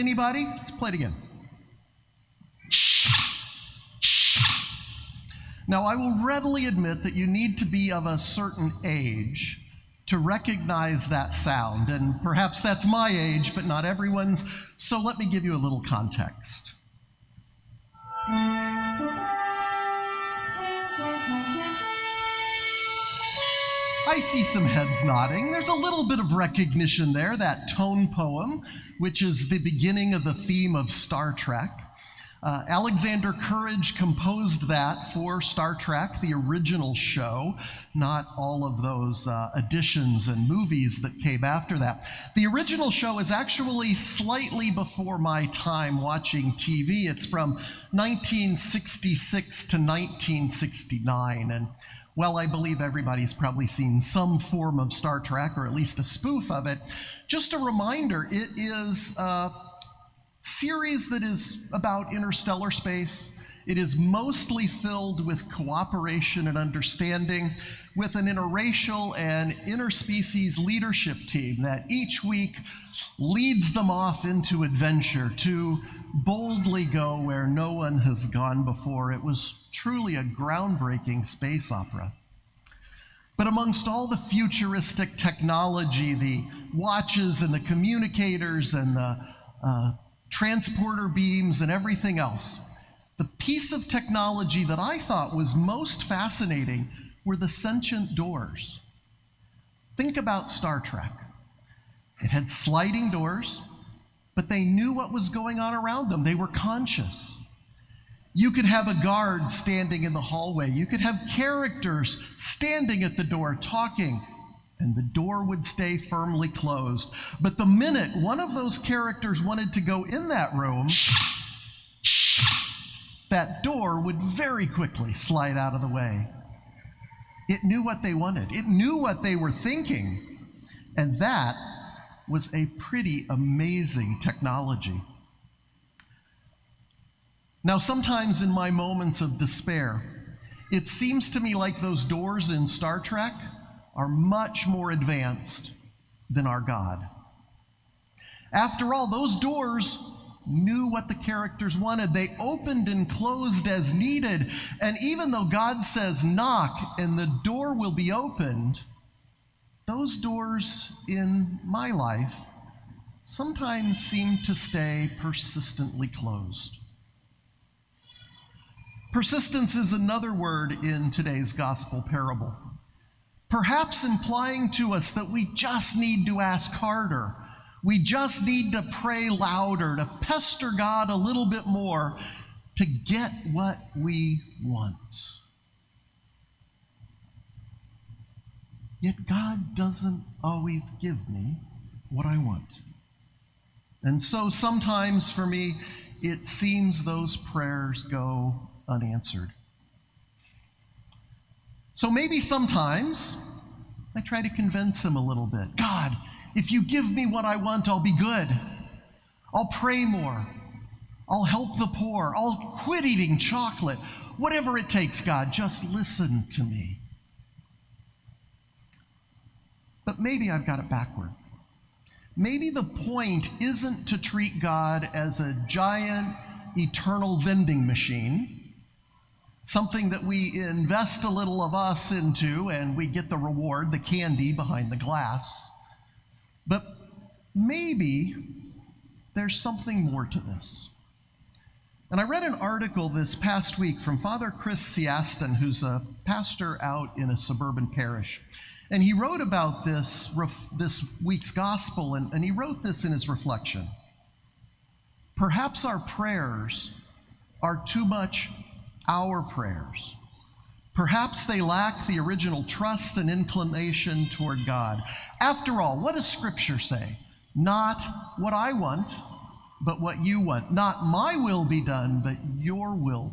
anybody? Let's play it again. Now, I will readily admit that you need to be of a certain age to recognize that sound, and perhaps that's my age, but not everyone's, so let me give you a little context. I see some heads nodding. There's a little bit of recognition there, that tone poem, which is the beginning of the theme of Star Trek. Alexander Courage composed that for Star Trek, the original show, not all of those additions and movies that came after that. The original show is actually slightly before my time watching TV. It's from 1966 to 1969, and well, I believe everybody's probably seen some form of Star Trek, or at least a spoof of it. Just a reminder, it is series that is about interstellar space. It is mostly filled with cooperation and understanding, with an interracial and interspecies leadership team that each week leads them off into adventure to boldly go where no one has gone before. It was truly a groundbreaking space opera. But amongst all the futuristic technology, the watches and the communicators and the transporter beams and everything else, the piece of technology that I thought was most fascinating were the sentient doors. Think about Star Trek. It had sliding doors, but they knew what was going on around them. They were conscious. You could have a guard standing in the hallway. You could have characters standing at the door talking, and the door would stay firmly closed. But the minute one of those characters wanted to go in that room, that door would very quickly slide out of the way. It knew what they wanted. It knew what they were thinking. And that was a pretty amazing technology. Now, sometimes in my moments of despair, it seems to me like those doors in Star Trek are much more advanced than our God. After all, those doors knew what the characters wanted. They opened and closed as needed. And even though God says knock and the door will be opened, those doors in my life sometimes seem to stay persistently closed. Persistence is another word in today's gospel parable, perhaps implying to us that we just need to ask harder. We just need to pray louder, to pester God a little bit more to get what we want. Yet God doesn't always give me what I want. And so sometimes for me, it seems those prayers go unanswered. So maybe sometimes I try to convince him a little bit. God, if you give me what I want, I'll be good. I'll pray more. I'll help the poor. I'll quit eating chocolate. Whatever it takes, God, just listen to me. But maybe I've got it backward. Maybe the point isn't to treat God as a giant, eternal vending machine, something that we invest a little of us into and we get the reward, the candy behind the glass. But maybe there's something more to this. And I read an article this past week from Father Chris Siaston, who's a pastor out in a suburban parish. And he wrote about this week's gospel, and he wrote this in his reflection. Perhaps our prayers are too much our prayers. Perhaps they lack the original trust and inclination toward God. After all, what does Scripture say? Not what I want, but what you want. Not my will be done, but your will